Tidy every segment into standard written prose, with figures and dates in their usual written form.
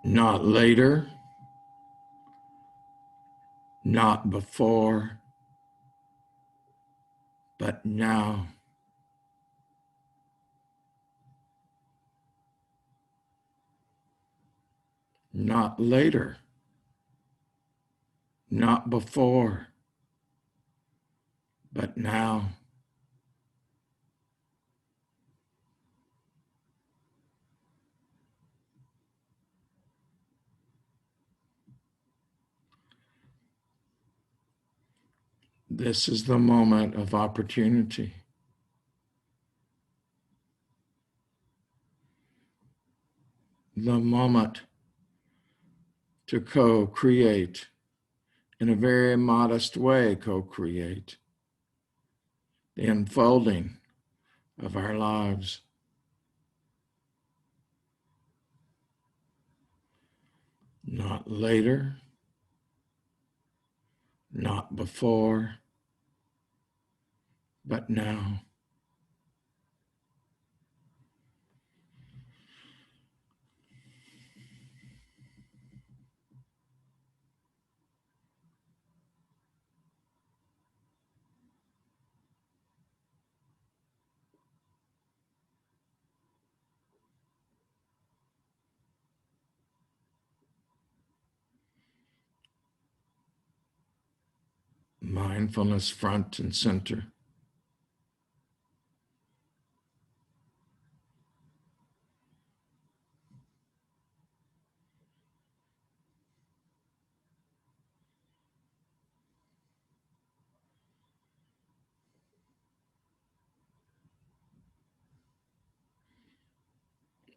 Not later, not before, but now. Not later, not before, but now. This is the moment of opportunity. The moment to co-create, in a very modest way, co-create the unfolding of our lives. Not later, not before, but now. Mindfulness front and center.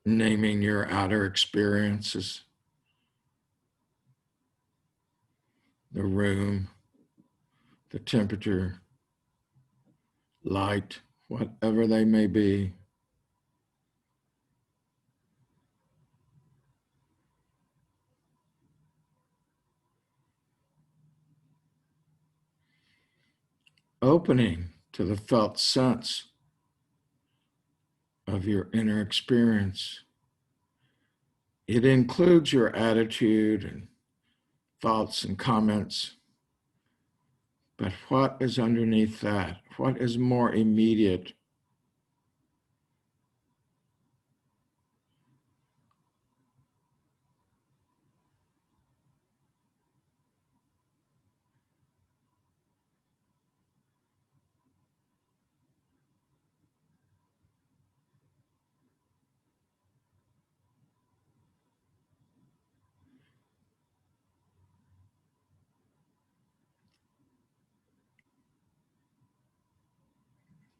Naming your outer experiences, the room, the temperature, light, whatever they may be. Opening to the felt sense of your inner experience. It includes your attitude and thoughts and comments. But what is underneath that? What is more immediate?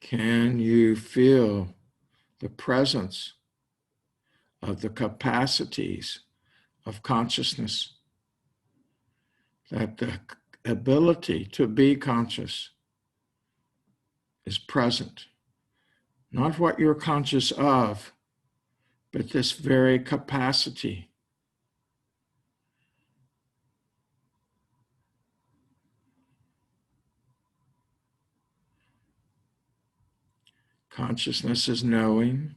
Can you feel the presence of the capacities of consciousness, that the ability to be conscious is present? Not what you're conscious of, but this very capacity. Consciousness is knowing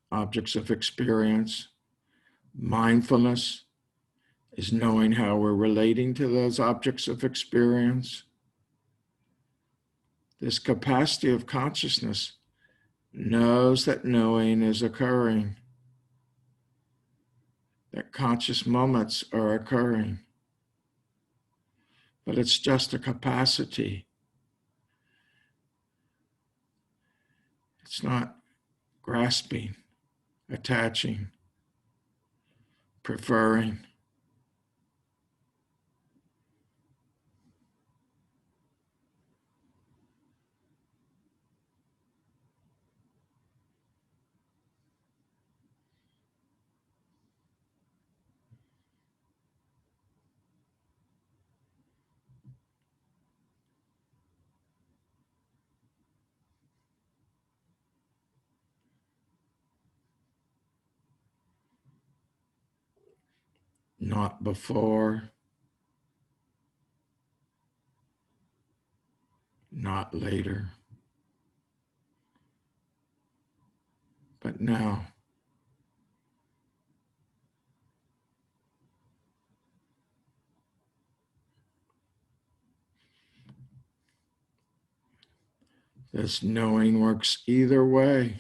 objects of experience. Mindfulness is knowing how we're relating to those objects of experience. This capacity of consciousness knows that knowing is occurring, that conscious moments are occurring, but it's just a capacity. It's not grasping, attaching, preferring. Not before, not later, but now. This knowing works either way.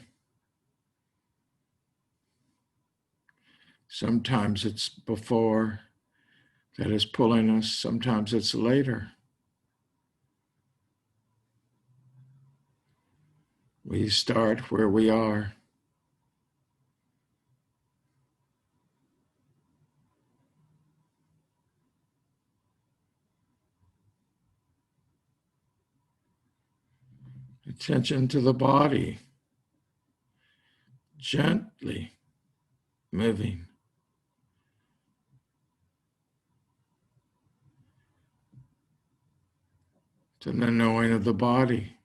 Sometimes it's before that is pulling us, sometimes it's later. We start where we are. Attention to the body, gently moving. To the knowing of the body.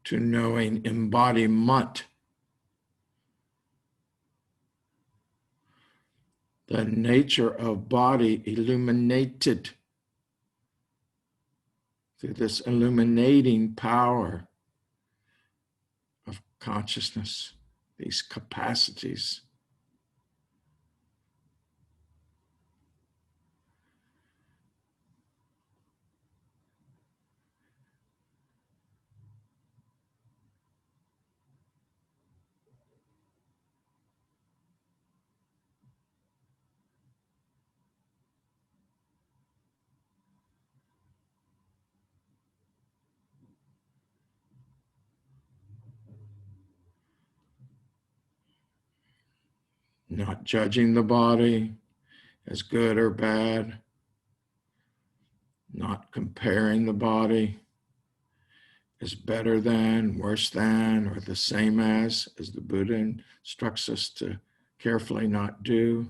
To knowing embodiment. The nature of body illuminated through this illuminating power of consciousness, these capacities. Not judging the body as good or bad, not comparing the body as better than, worse than, or the same as the Buddha instructs us to carefully not do.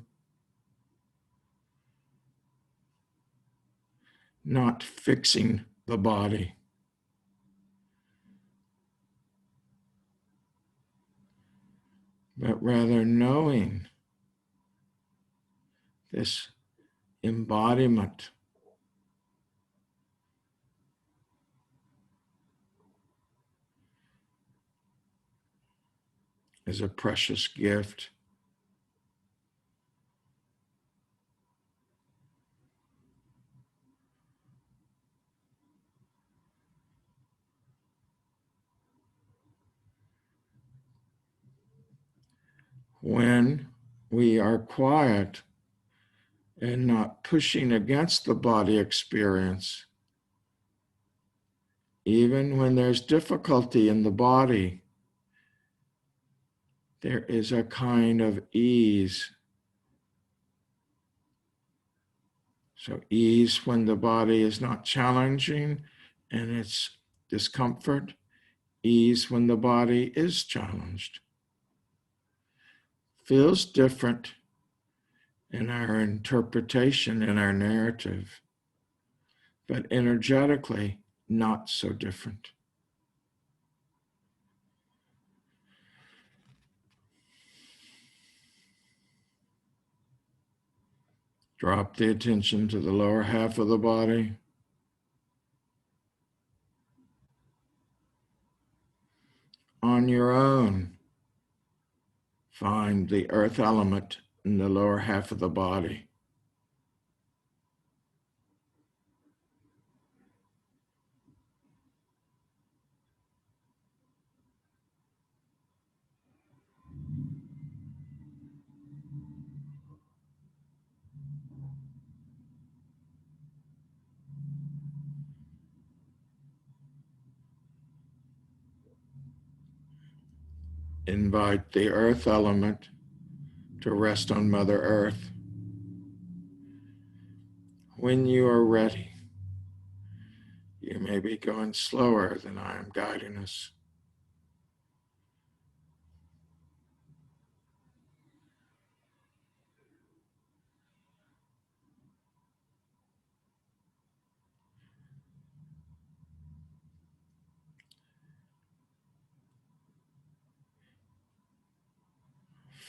Not fixing the body. But rather knowing this embodiment is a precious gift. When we are quiet and not pushing against the body experience, even when there's difficulty in the body, there is a kind of ease. So ease when the body is not challenging and it's discomfort. Ease when the body is challenged. Feels different in our interpretation, in our narrative, but energetically not so different. Drop the attention to the lower half of the body. On your own, find the earth element in the lower half of the body. Invite the earth element to rest on Mother Earth. When you are ready, you may be going slower than I am guiding us.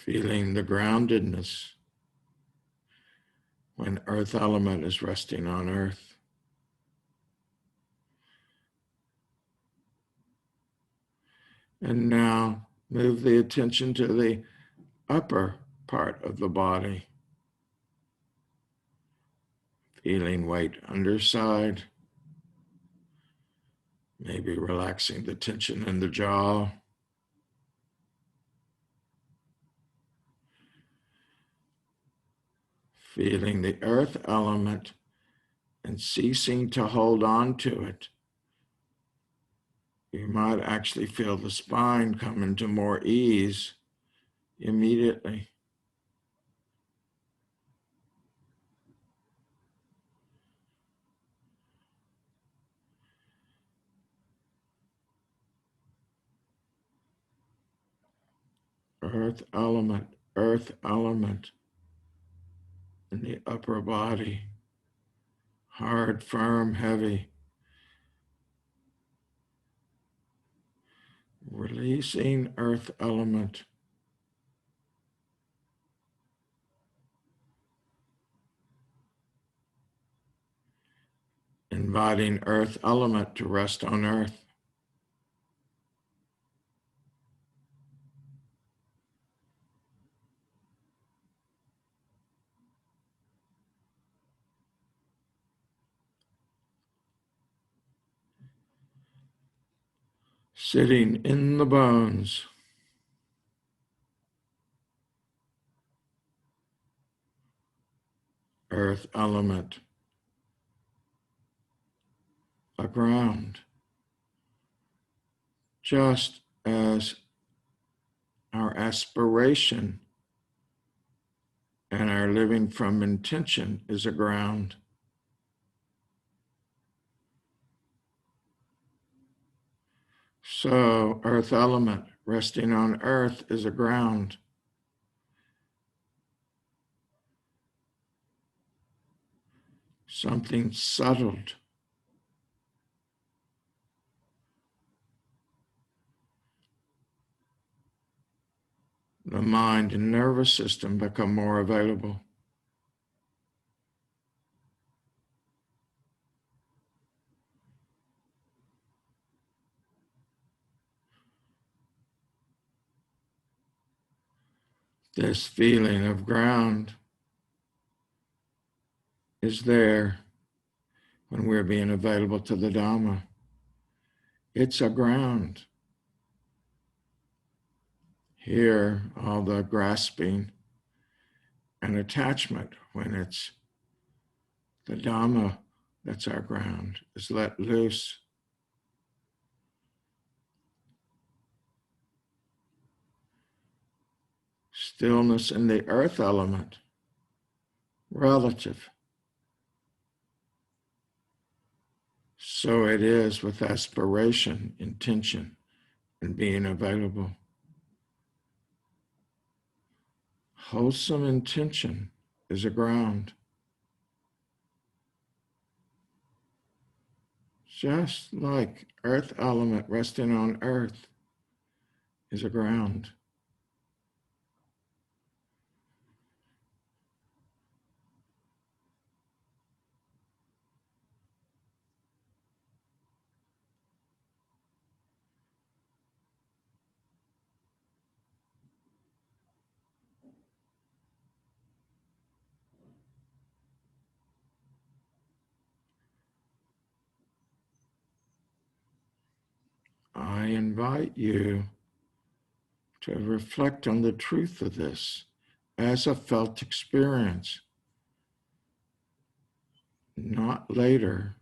Feeling the groundedness when earth element is resting on earth. And now move the attention to the upper part of the body. Feeling weight underside, maybe relaxing the tension in the jaw. Feeling the earth element and ceasing to hold on to it. You might actually feel the spine come into more ease immediately. Earth element in the upper body. Hard, firm, heavy. Releasing earth element. Inviting earth element to rest on earth. Sitting in the bones. Earth element. A ground. Just as our aspiration and our living from intention is a ground. So, earth element resting on earth is a ground. Something settled. The mind and nervous system become more available. This feeling of ground is there when we're being available to the Dhamma. It's a ground. Here, all the grasping and attachment, when it's the Dhamma that's our ground, is let loose. Stillness in the earth element, relative. So it is with aspiration, intention, and being available. Wholesome intention is a ground. Just like earth element resting on earth is a ground. I invite you to reflect on the truth of this as a felt experience, not later,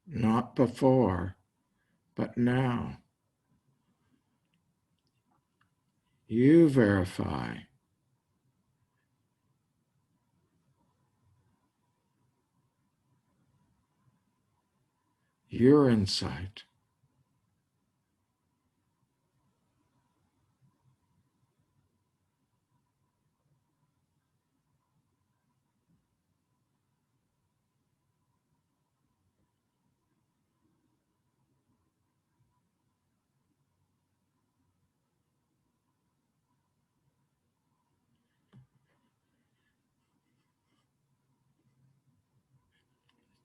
not before, but now. You verify. Your insight.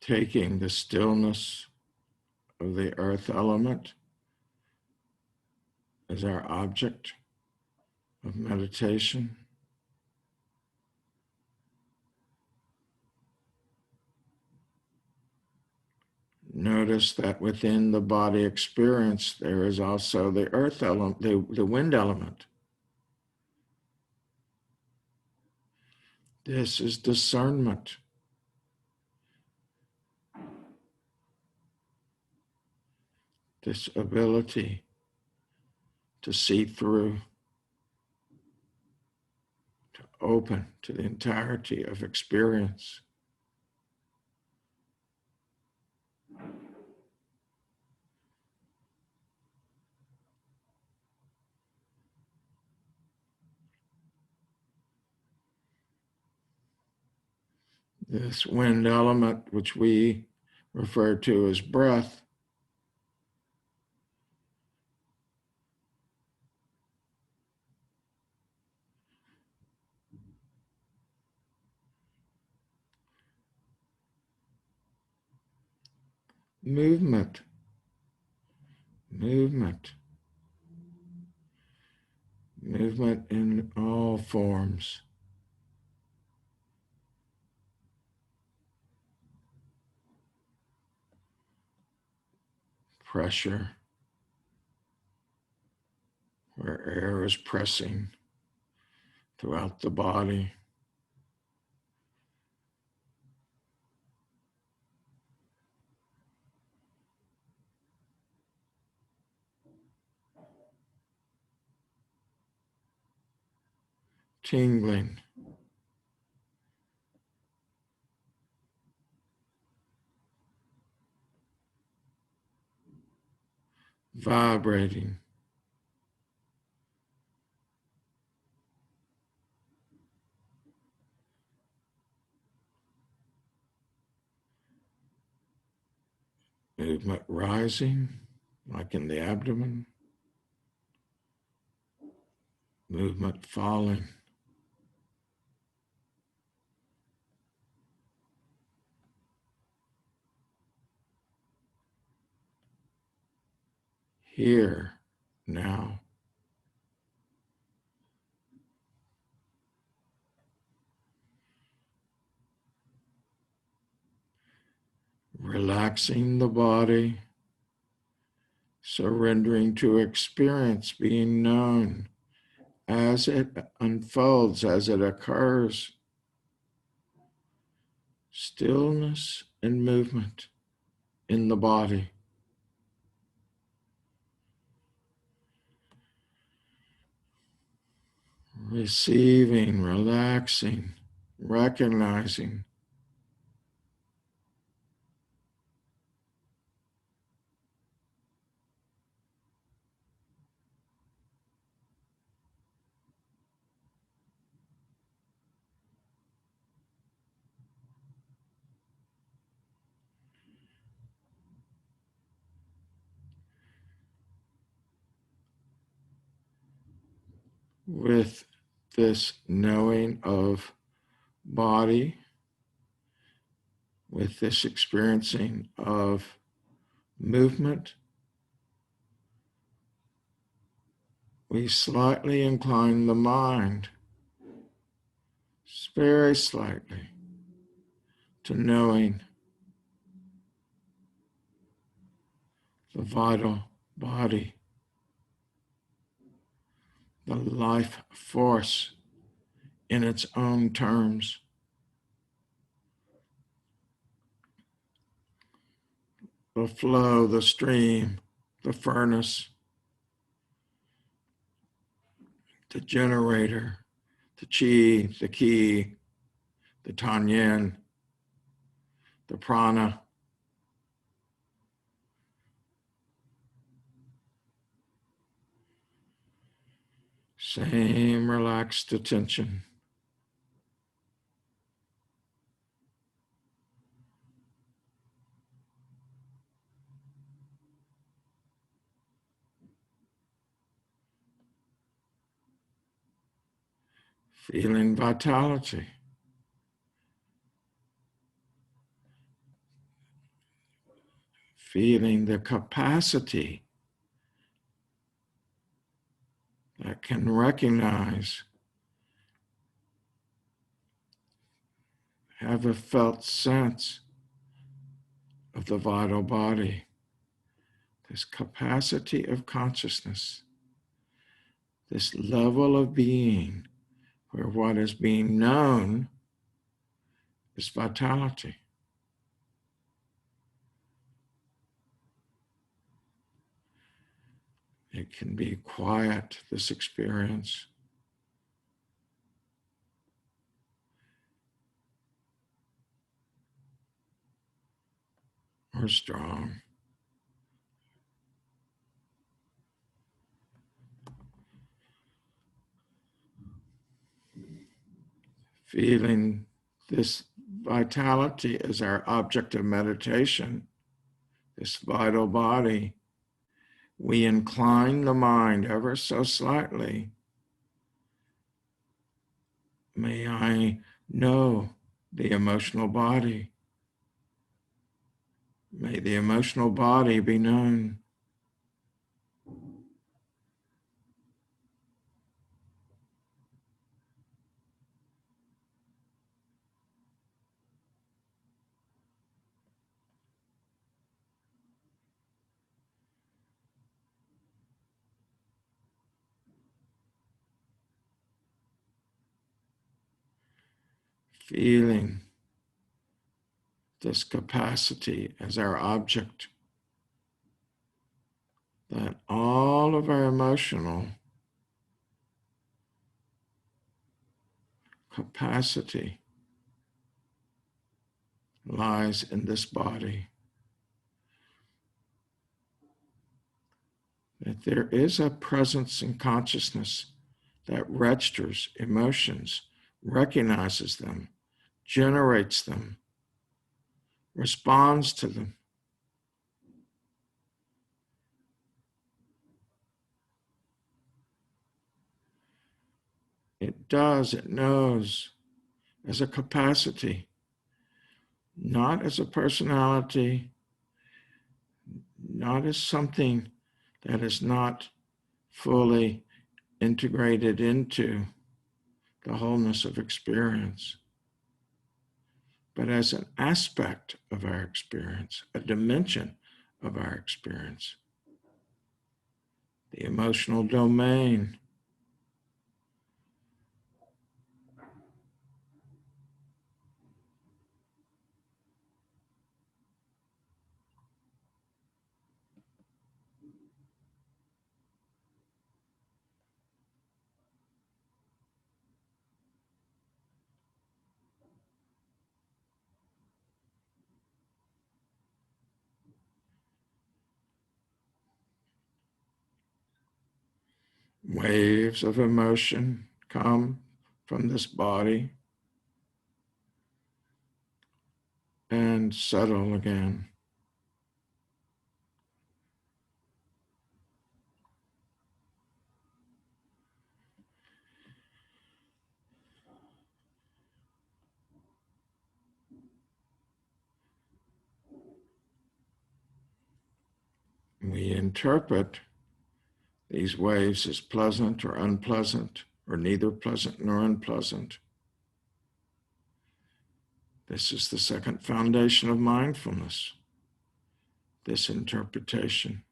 Taking the stillness of the earth element as our object of meditation. Notice that within the body experience, there is also the earth element, the wind element. This is discernment. This ability to see through, to open to the entirety of experience. This wind element, which we refer to as breath, movement, movement, movement in all forms. Pressure, where air is pressing throughout the body. Tingling, vibrating, movement rising, like in the abdomen, movement falling. Here, now. Relaxing the body, surrendering to experience being known as it unfolds, as it occurs. Stillness and movement in the body. Receiving, relaxing, recognizing. With this knowing of body, with this experiencing of movement, we slightly incline the mind, very slightly, to knowing the vital body, the life force in its own terms. The flow, the stream, the furnace, the generator, the chi, the ki, the tanyen, the prana. Same relaxed attention. Feeling vitality. Feeling the capacity that can recognize, have a felt sense of the vital body, this capacity of consciousness, this level of being where what is being known is vitality. It can be quiet, this experience, or strong. Feeling this vitality as our object of meditation, this vital body, we incline the mind ever so slightly. May I know the emotional body. May the emotional body be known. Feeling this capacity as our object, that all of our emotional capacity lies in this body. That there is a presence in consciousness that registers emotions, recognizes them, generates them, responds to them. It does, it knows as a capacity, not as a personality, not as something that is not fully integrated into the wholeness of experience, but as an aspect of our experience, a dimension of our experience. The emotional domain. Waves of emotion come from this body and settle again. We interpret these waves as pleasant or unpleasant, or neither pleasant nor unpleasant. This is the second foundation of mindfulness, this interpretation.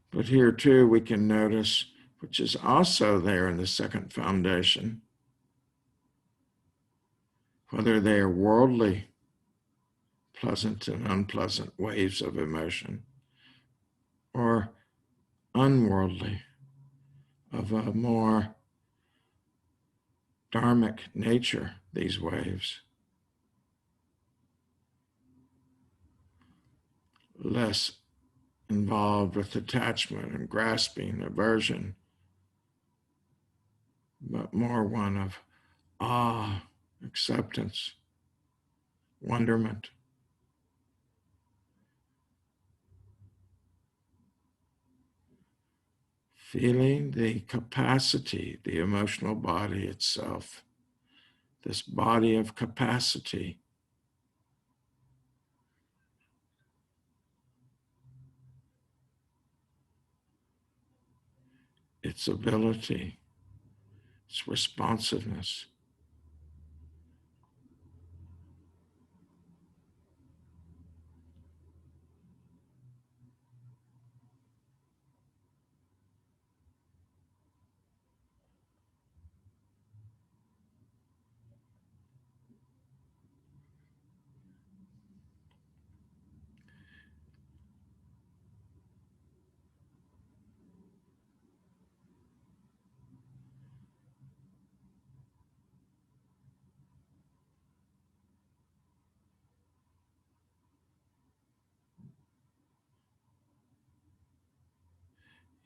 But here too, we can notice, which is also there in the second foundation, whether they are worldly, pleasant and unpleasant waves of emotion, or unworldly, of a more dharmic nature, these waves. Less involved with attachment and grasping, aversion, but more one of awe, acceptance, wonderment. Feeling the capacity, the emotional body itself, this body of capacity, its ability, its responsiveness,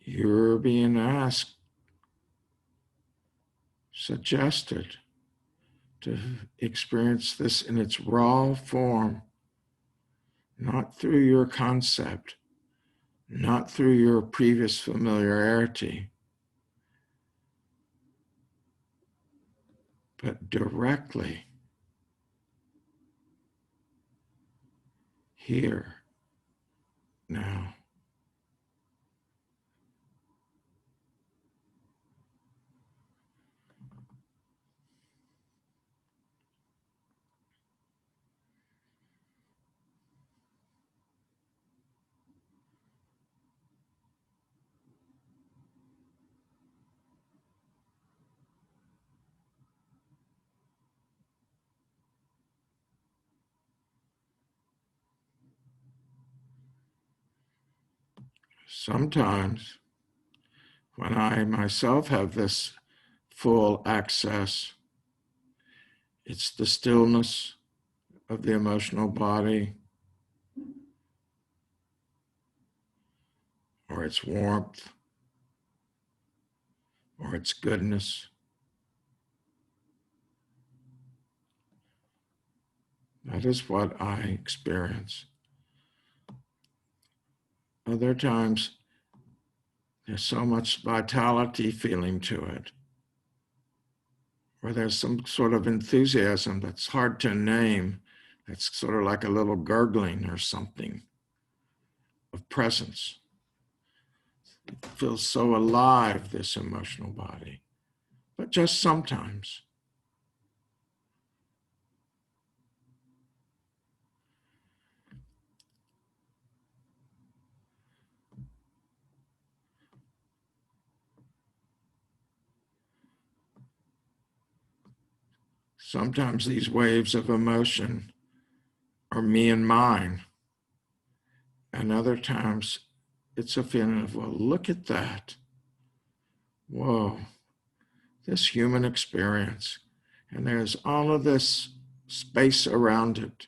You're being asked, suggested to experience this in its raw form, not through your concept, not through your previous familiarity, but directly here, now. Sometimes, when I myself have this full access, it's the stillness of the emotional body, or its warmth, or its goodness. That is what I experience. Other times, there's so much vitality feeling to it, or there's some sort of enthusiasm that's hard to name, that's sort of like a little gurgling or something of presence. It feels so alive, this emotional body, but just sometimes. Sometimes these waves of emotion are me and mine, and other times it's a feeling of, well, look at that. Whoa, this human experience. And there's all of this space around it.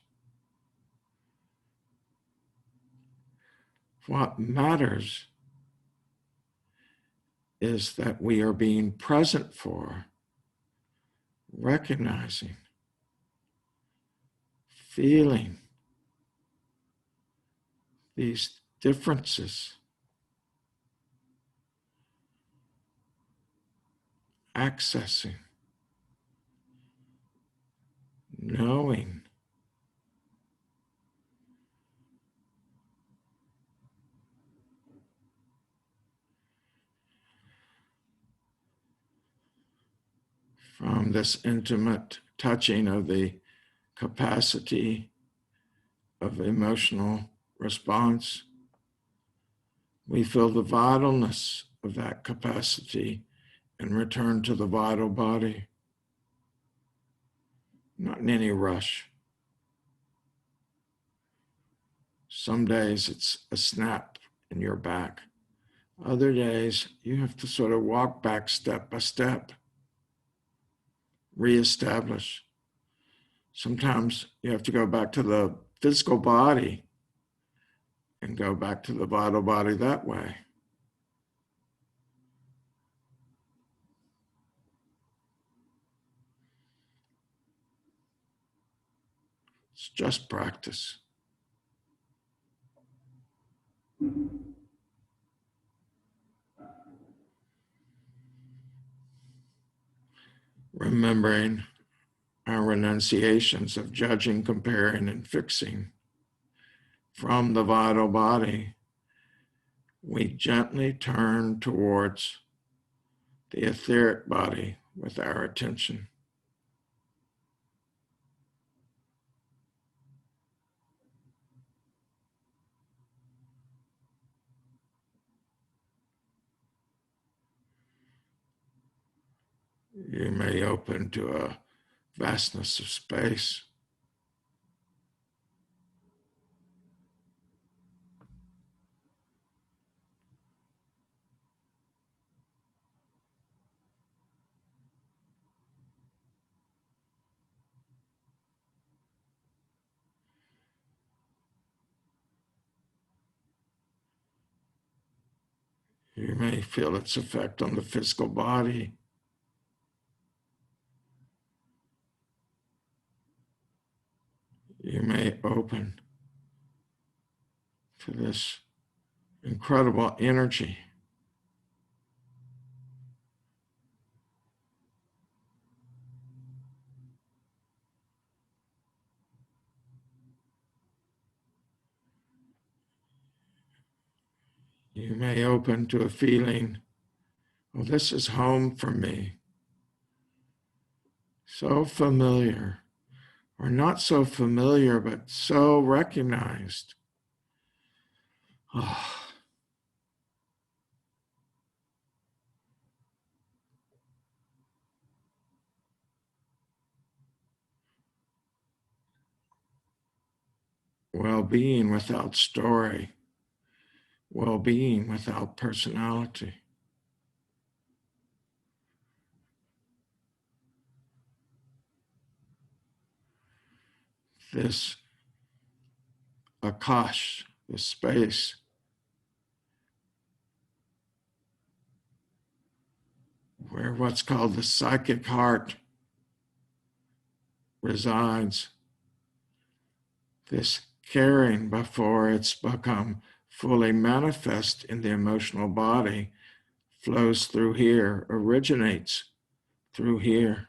What matters is that we are being present for, recognizing, feeling these differences, accessing, knowing. From this intimate touching of the capacity of emotional response, we feel the vitalness of that capacity and return to the vital body, not in any rush. Some days it's a snap and you're back. Other days you have to sort of walk back step by step, reestablish. Sometimes you have to go back to the physical body and go back to the vital body that way. It's just practice. Remembering our renunciations of judging, comparing, and fixing from the vital body, we gently turn towards the etheric body with our attention. You may open to a vastness of space. You may feel its effect on the physical body. You may open to this incredible energy. You may open to a feeling, well, this is home for me. So familiar, or not so familiar, but so recognized. Oh, well-being without story, well-being without personality. This akash, this space, where what's called the psychic heart resides, this caring before it's become fully manifest in the emotional body flows through here, originates through here.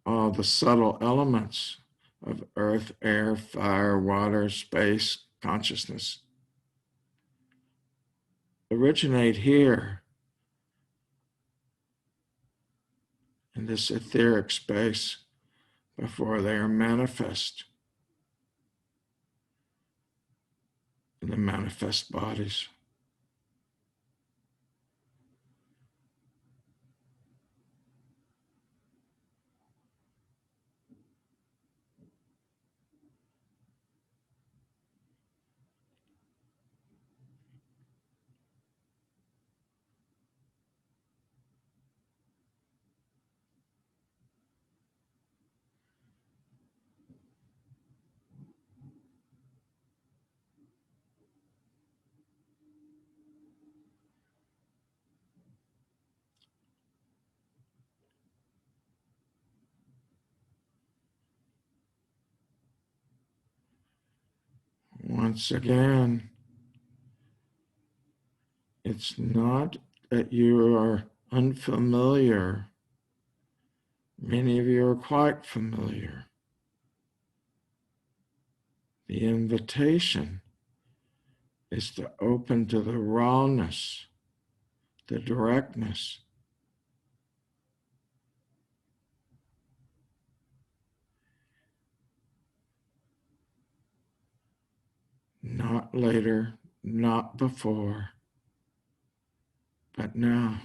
All the subtle elements of earth, air, fire, water, space, consciousness originate here in this etheric space before they are manifest in the manifest bodies. Once again, it's not that you are unfamiliar. Many of you are quite familiar. The invitation is to open to the rawness, the directness. Not later, not before, but now.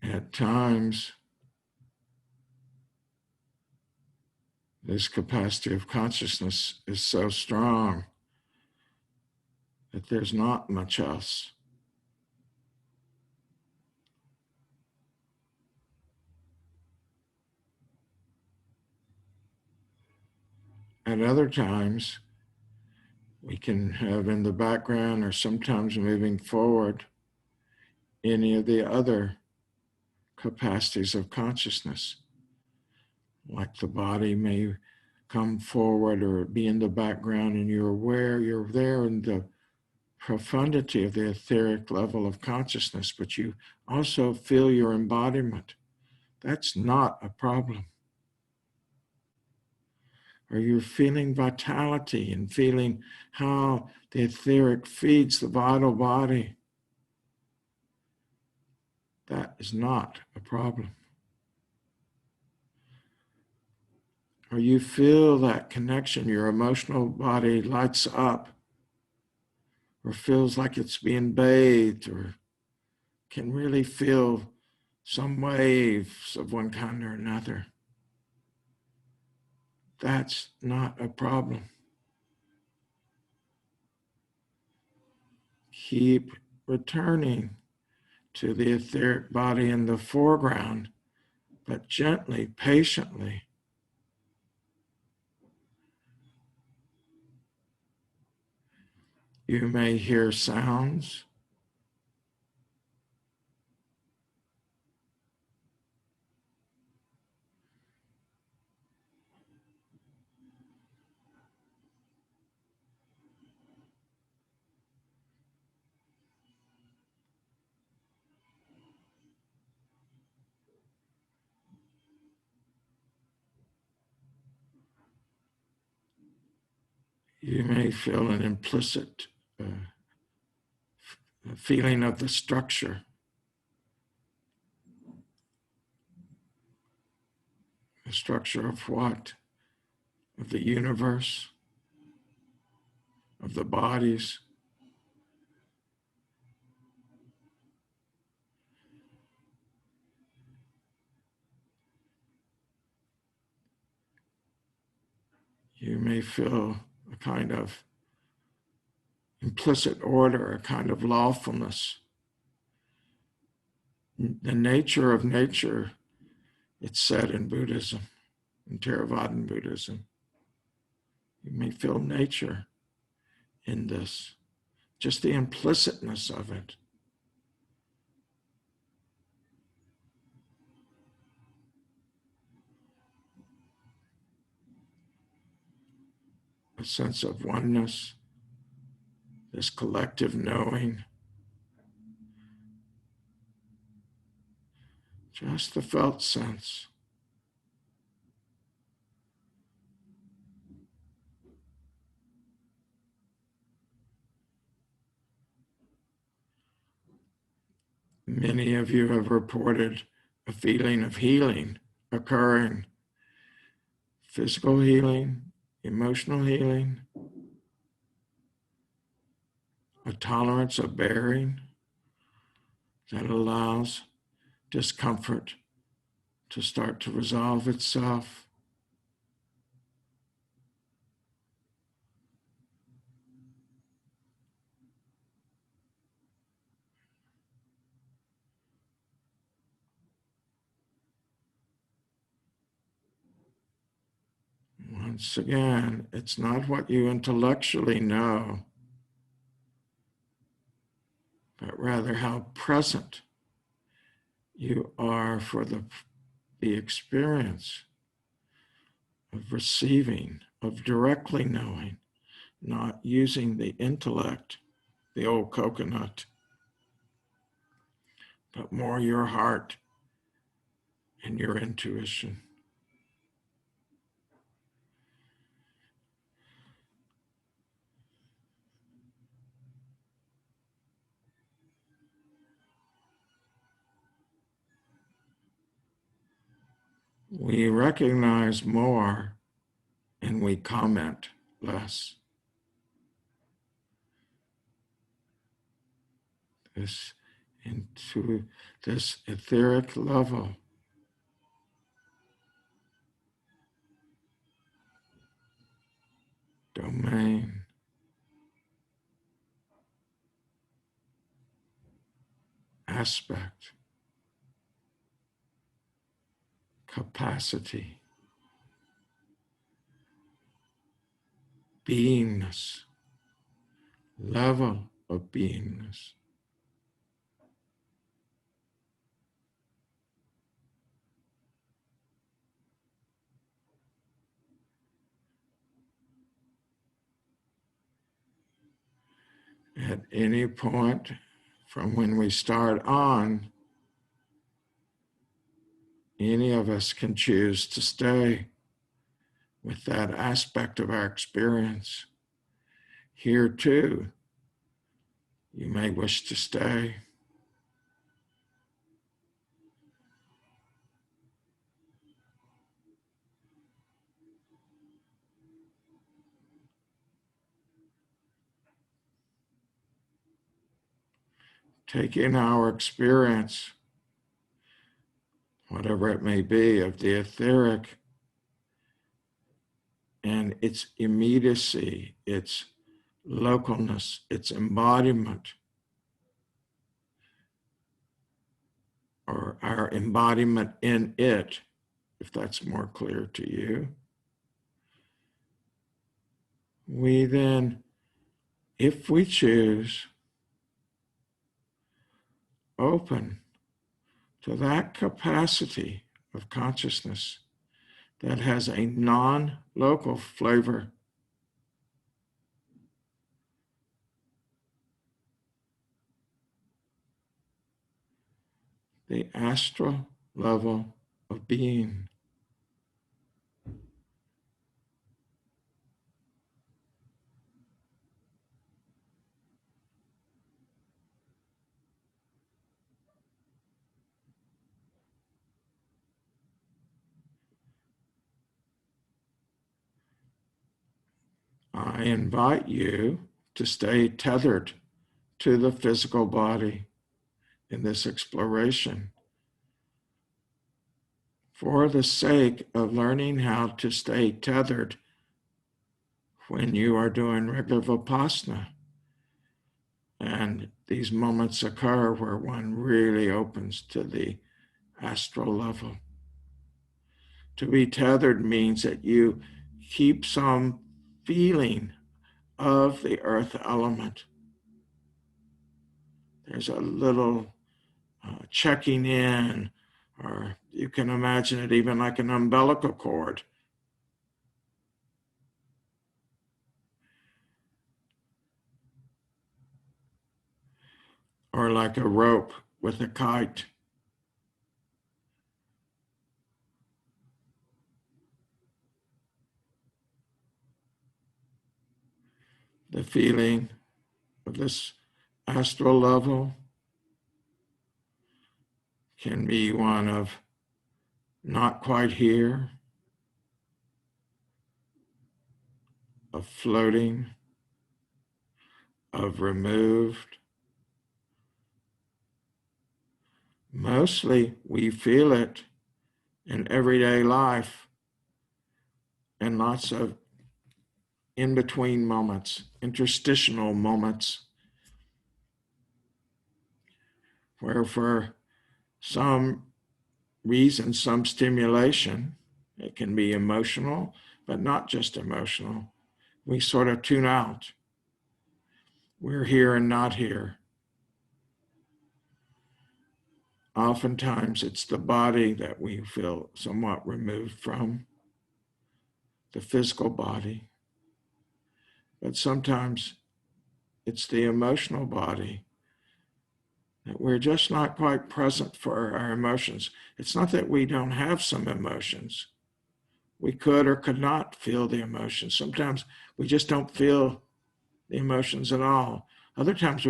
At times, This capacity of consciousness is so strong that there's not much else. At other times, we can have in the background or sometimes moving forward any of the other capacities of consciousness, like the body may come forward or be in the background and you're aware, you're there in the profundity of the etheric level of consciousness, but you also feel your embodiment. That's not a problem. Or you're feeling vitality and feeling how the etheric feeds the vital body. That is not a problem. Or you feel that connection, your emotional body lights up, or feels like it's being bathed, or can really feel some waves of one kind or another. That's not a problem. Keep returning to the etheric body in the foreground, but gently, patiently. You may hear sounds. You may feel an implicit feeling of the structure. The structure of what? Of the universe, of the bodies. You may feel a kind of implicit order, a kind of lawfulness. The nature of nature, it's said in Buddhism, in Theravadan Buddhism. You may feel nature in this, just the implicitness of it. A sense of oneness, this collective knowing. Just the felt sense. Many of you have reported a feeling of healing occurring. Physical healing, emotional healing, a tolerance of bearing that allows discomfort to start to resolve itself. Once again, it's not what you intellectually know, but rather how present you are for the experience of receiving, of directly knowing, not using the intellect, the old coconut, but more your heart and your intuition. We recognize more and we comment less. This into this etheric level domain, aspect, capacity, beingness, level of beingness. At any point from when we start on, any of us can choose to stay with that aspect of our experience. Here too, you may wish to stay. Taking our experience, whatever it may be, of the etheric and its immediacy, its localness, its embodiment, or our embodiment in it, if that's more clear to you. We then, if we choose, open to that capacity of consciousness that has a non-local flavor. The astral level of being. I invite you to stay tethered to the physical body in this exploration for the sake of learning how to stay tethered when you are doing regular Vipassana. And these moments occur where one really opens to the astral level. To be tethered means that you keep some feeling of the earth element. There's a little checking in, or you can imagine it even like an umbilical cord. Or like a rope with a kite. The feeling of this astral level can be one of not quite here, of floating, of removed. Mostly we feel it in everyday life and lots of in-between moments, interstitial moments, where for some reason, some stimulation, it can be emotional, but not just emotional, we sort of tune out. We're here and not here. Oftentimes it's the body that we feel somewhat removed from, the physical body. But sometimes it's the emotional body that we're just not quite present for our emotions. It's not that we don't have some emotions. We could or could not feel the emotions. Sometimes we just don't feel the emotions at all. Other times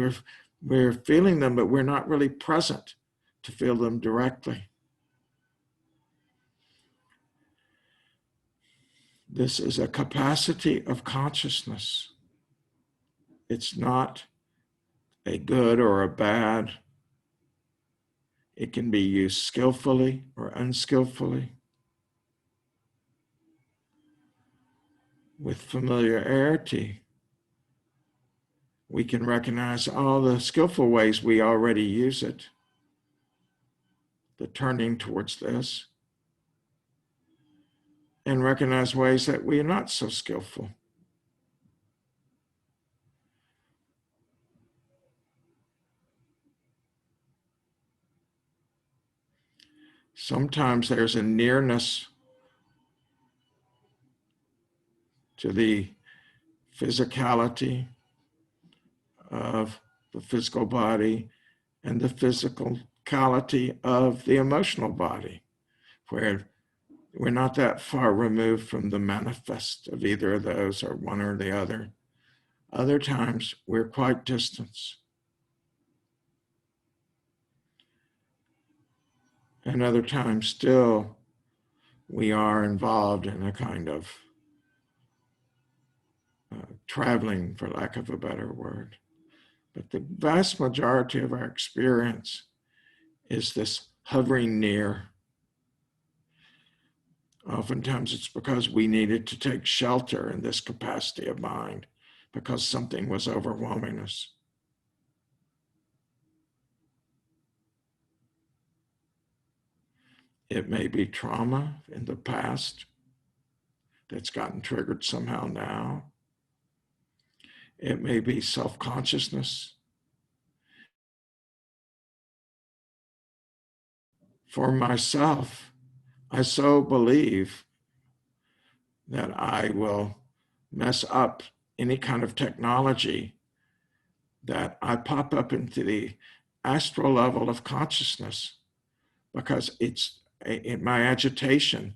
we're feeling them, but we're not really present to feel them directly. This is a capacity of consciousness. It's not a good or a bad. It can be used skillfully or unskillfully. with familiarity, we can recognize all the skillful ways we already use it, the turning towards this, and recognize ways that we are not so skillful. Sometimes there's a nearness to the physicality of the physical body and the physicality of the emotional body, where we're not that far removed from the manifest of either of those or one or the other. Other times we're quite distant. And other times still we are involved in a kind of traveling, for lack of a better word. But the vast majority of our experience is this hovering near. Oftentimes it's because we needed to take shelter in this capacity of mind because something was overwhelming us. It may be trauma in the past that's gotten triggered somehow now. It may be self-consciousness. For myself, I so believe that I will mess up any kind of technology that I pop up into the astral level of consciousness because it's in my agitation.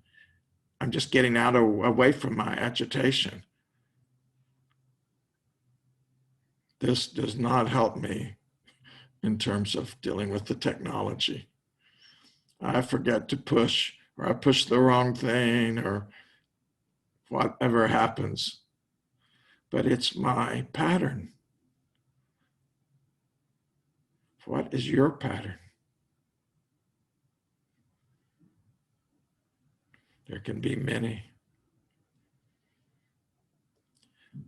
I'm just getting away from my agitation. This does not help me in terms of dealing with the technology. I forget to push, or I push the wrong thing, or whatever happens. But it's my pattern. What is your pattern? There can be many.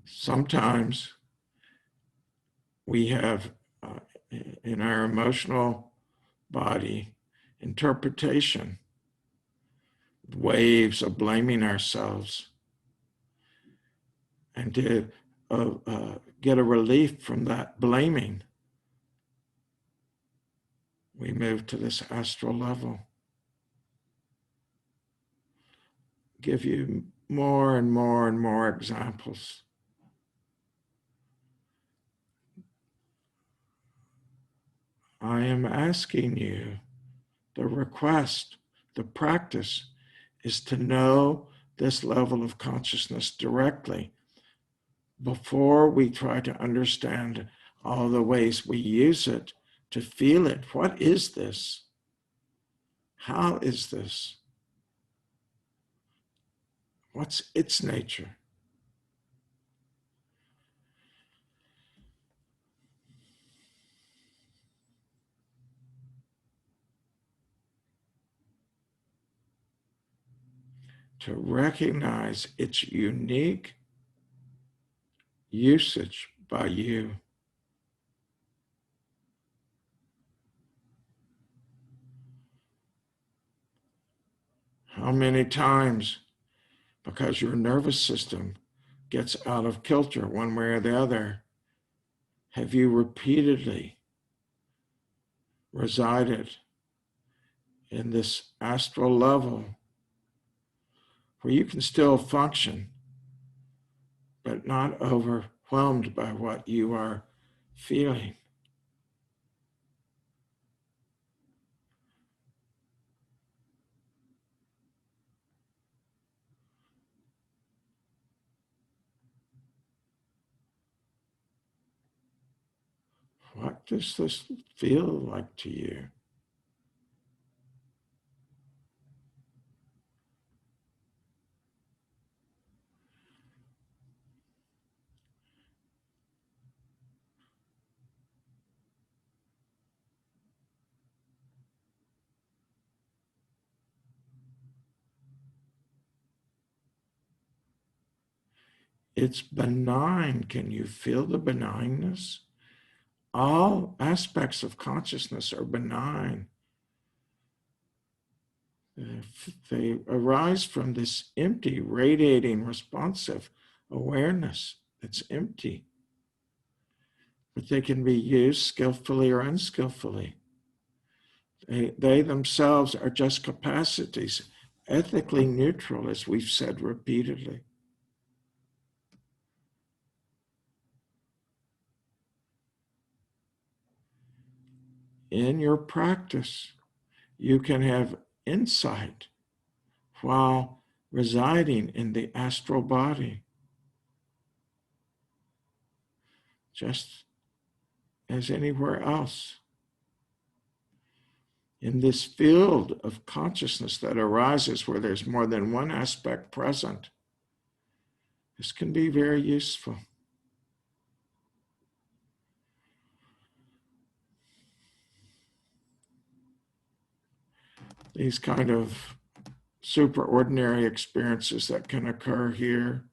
Sometimes we have in our emotional body interpretation, waves of blaming ourselves. And to get a relief from that blaming, we move to this astral level. Give you more and more and more examples. I am asking you, the request, the practice is to know this level of consciousness directly before we try to understand all the ways we use it to feel it. What is this? How is this? What's its nature? To recognize its unique usage by you. How many times, because your nervous system gets out of kilter one way or the other, have you repeatedly resided in this astral level where you can still function, but not overwhelmed by what you are feeling? What does this feel like to you? It's benign. Can you feel the benignness? All aspects of consciousness are benign. They arise from this empty, radiating, responsive awareness that's empty. But they can be used skillfully or unskillfully. They themselves are just capacities, ethically neutral, as we've said repeatedly. In your practice, you can have insight while residing in the astral body, just as anywhere else. In this field of consciousness that arises where there's more than one aspect present, this can be very useful. These kind of superordinary experiences that can occur here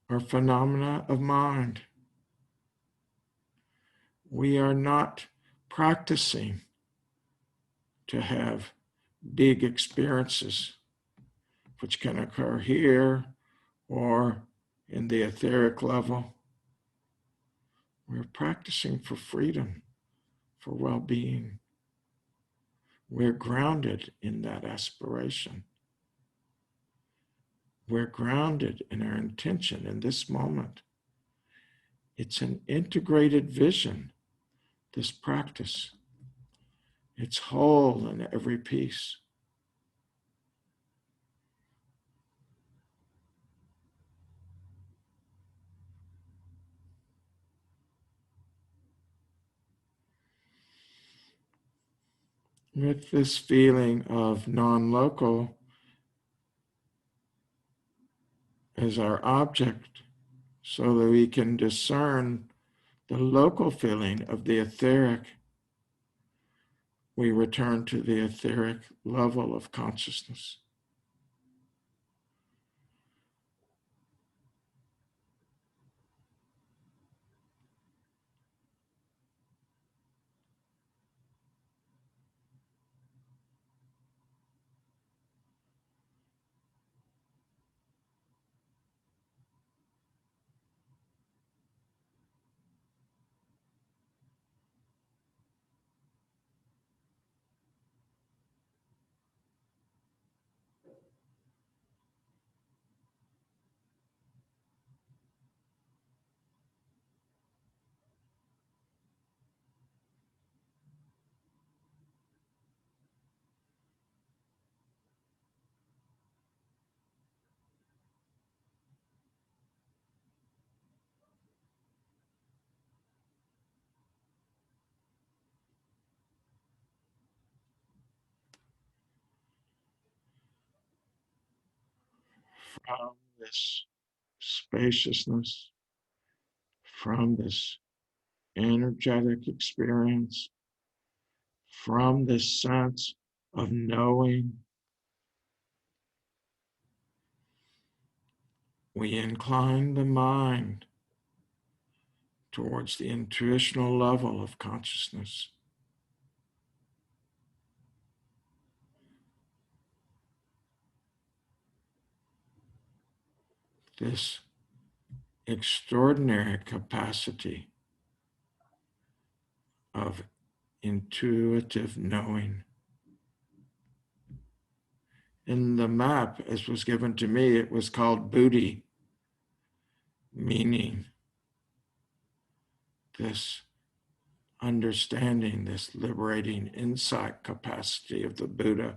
are phenomena of mind. We are not practicing to have big experiences, which can occur here or in the etheric level. We're practicing for freedom, for well-being. We're grounded in that aspiration. We're grounded in our intention in this moment. It's an integrated vision, this practice. It's whole in every piece. With this feeling of non-local as our object, so that we can discern the local feeling of the etheric, we return to the etheric level of consciousness. From this spaciousness, from this energetic experience, from this sense of knowing, we incline the mind towards the intuitional level of consciousness. This extraordinary capacity of intuitive knowing. In the map, as was given to me, it was called Buddhi, meaning this understanding, this liberating insight capacity of the Buddha,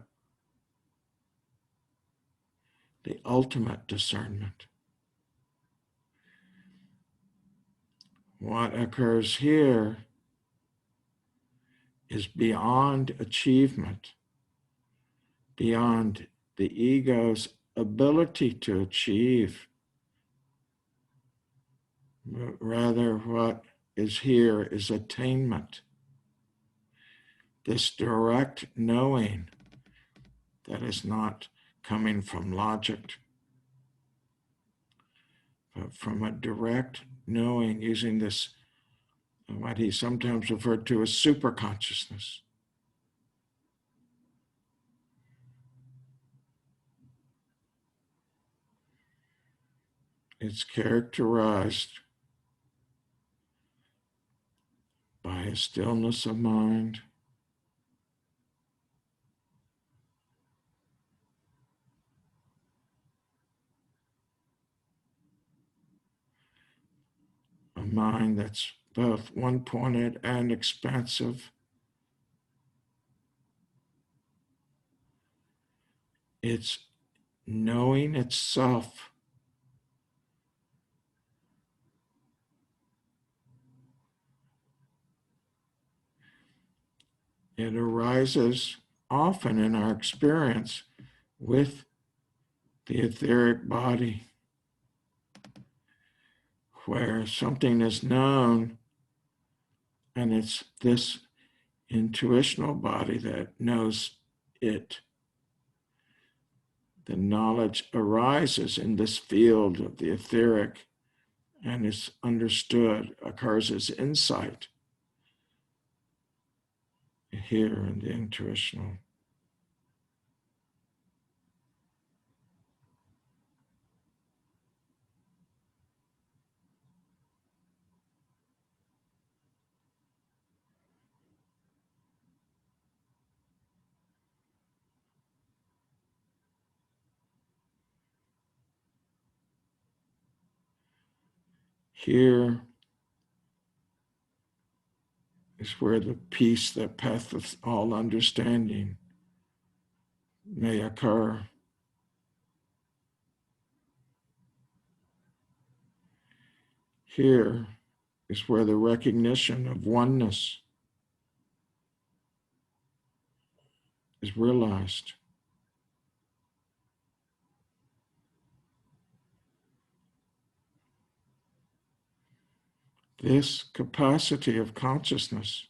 the ultimate discernment. What occurs here is beyond achievement, beyond the ego's ability to achieve. Rather, what is here is attainment. This direct knowing that is not coming from logic, but from a direct knowing using this, what he sometimes referred to as superconsciousness. It's characterized by a stillness of mind, a mind that's both one-pointed and expansive. It's knowing itself. It arises often in our experience with the etheric body, where something is known, and it's this intuitional body that knows it. The knowledge arises in this field of the etheric and is understood, occurs as insight here in the intuitional. Here is where the peace that passeth all understanding may occur. Here is where the recognition of oneness is realized. This capacity of consciousness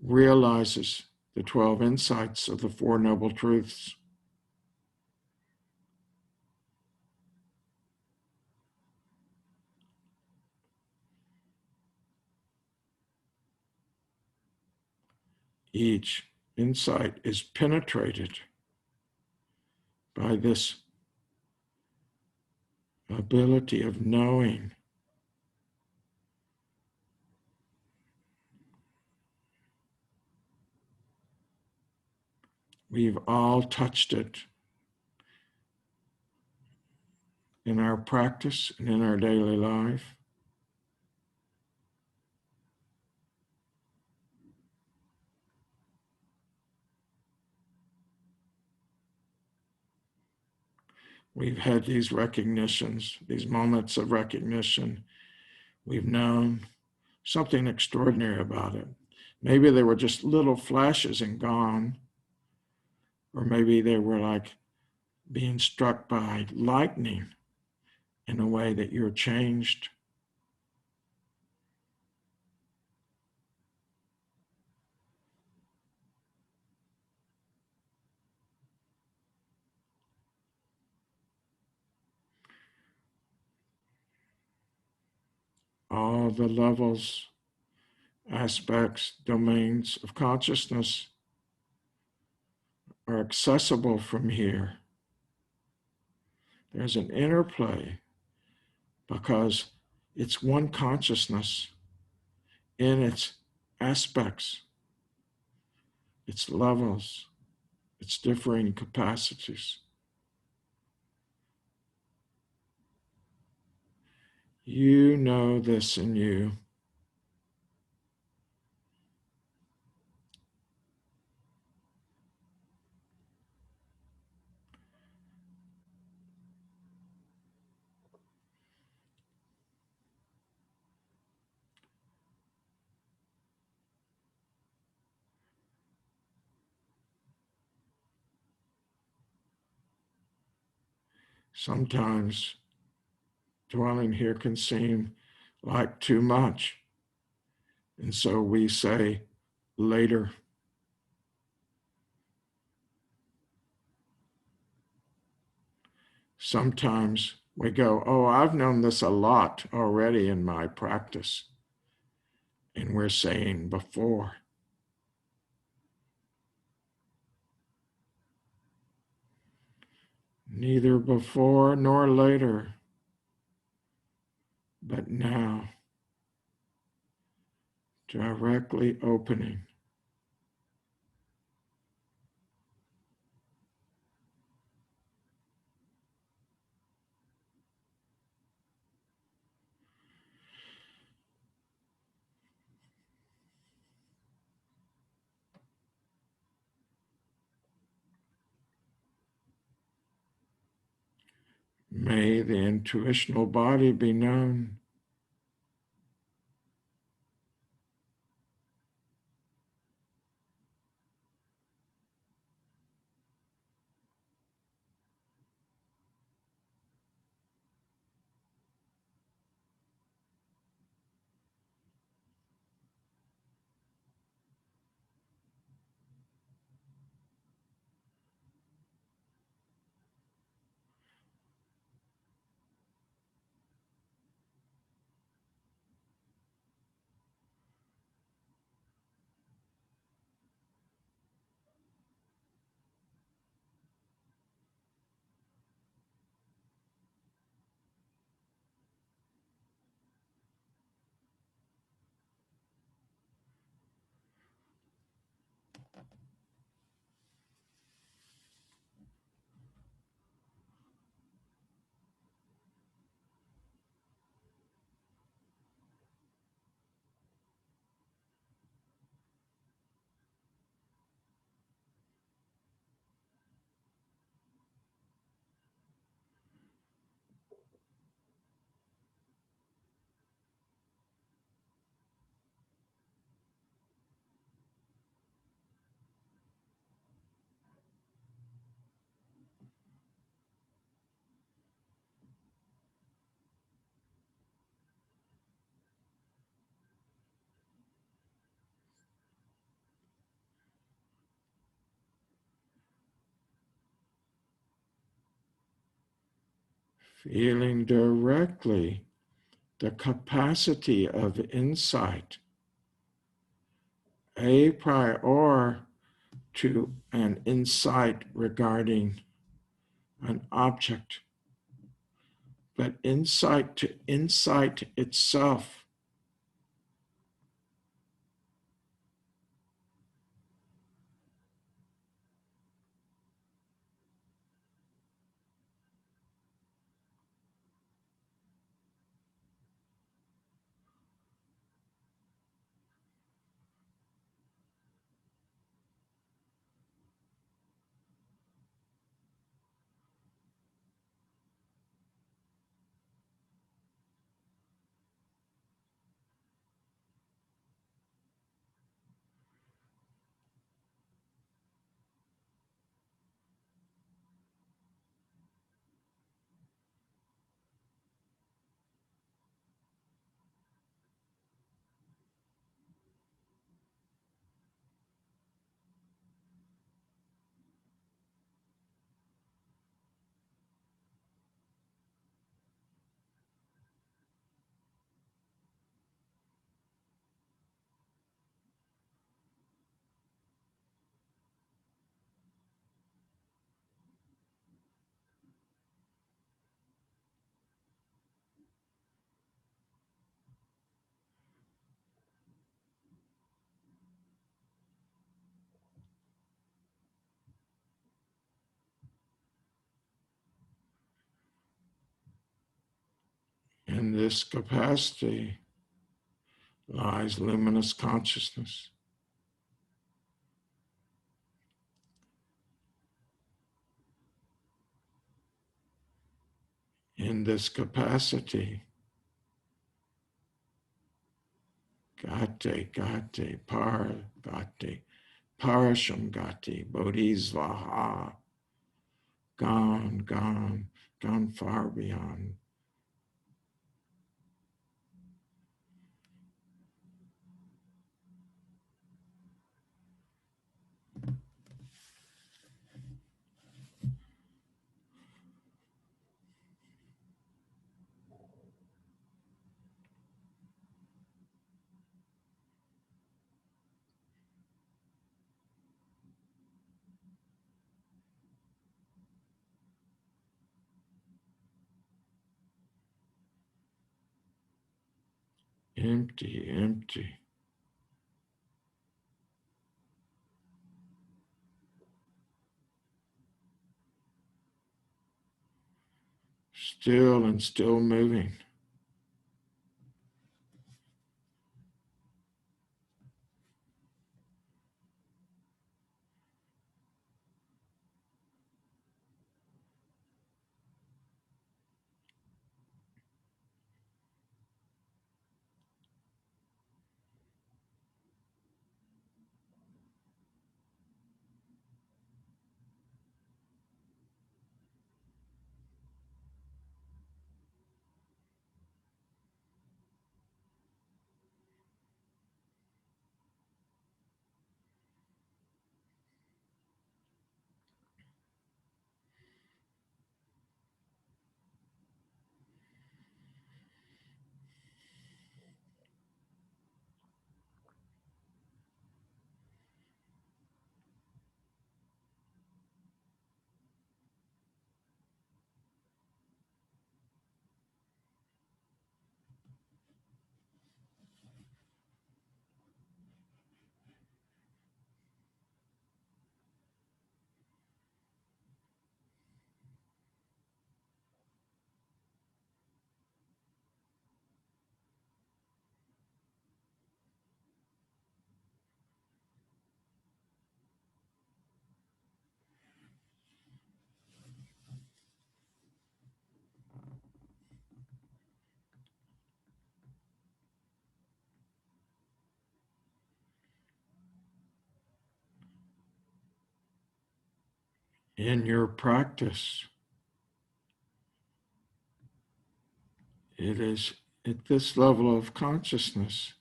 realizes the 12 insights of the Four Noble Truths. Each insight is penetrated by this ability of knowing. We've all touched it in our practice and in our daily life. We've had these recognitions, these moments of recognition. We've known something extraordinary about it. Maybe they were just little flashes and gone, or maybe they were like being struck by lightning in a way that you're changed. All the levels, aspects, domains of consciousness are accessible from here. There's an interplay because it's one consciousness in its aspects, its levels, its differing capacities. You know this in you. Sometimes dwelling here can seem like too much. And so we say later. Sometimes we go, oh, I've known this a lot already in my practice. And we're saying before. Neither before nor later, but now, directly opening. May the intuitional body be known. Feeling directly the capacity of insight, a prior to an insight regarding an object, but insight to insight itself. In this capacity lies luminous consciousness. In this capacity, gate, gate, par, gate, parasham gate, bodhisvaha, gone, gone, gone far beyond. Empty, empty. Still and still moving. In your practice, it is at this level of consciousness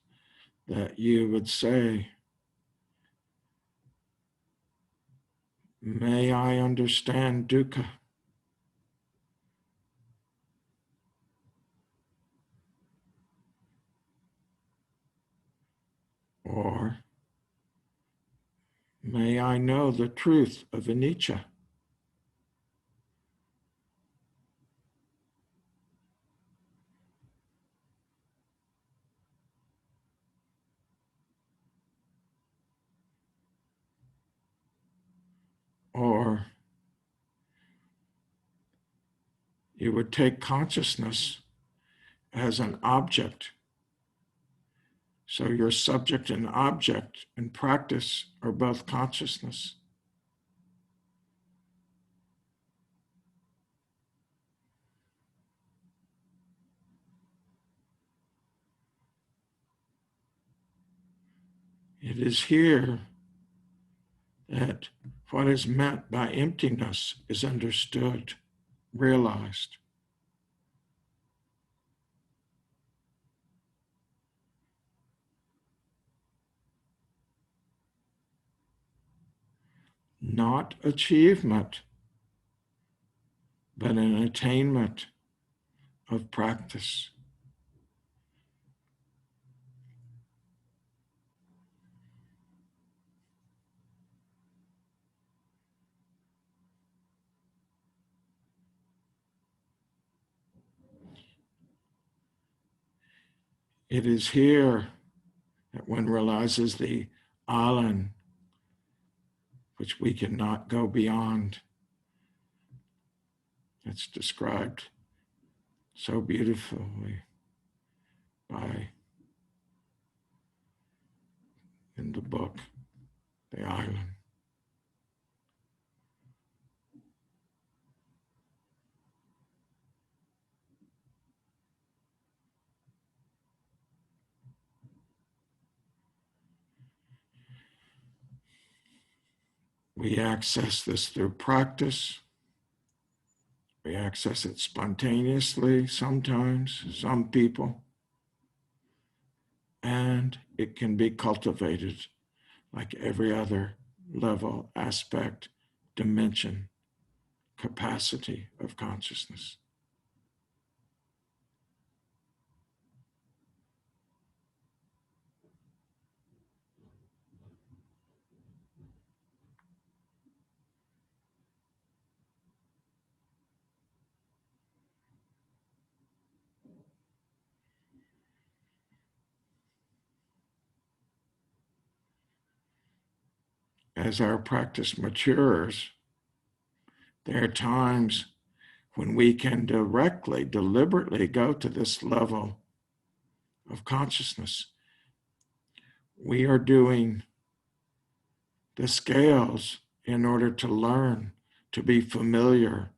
that you would say, may I understand dukkha, or may I know the truth of anicca, or you would take consciousness as an object. So your subject and object in practice are both consciousness. It is here that what is meant by emptiness is understood, realized. Not achievement, but an attainment of practice. It is here that one realizes the island, which we cannot go beyond. It's described so beautifully in the book, The Island. We access this through practice. We access it spontaneously sometimes, some people, and it can be cultivated like every other level, aspect, dimension, capacity of consciousness. as our practice matures, there are times when we can directly, deliberately go to this level of consciousness. We are doing the scales in order to learn, to be familiar,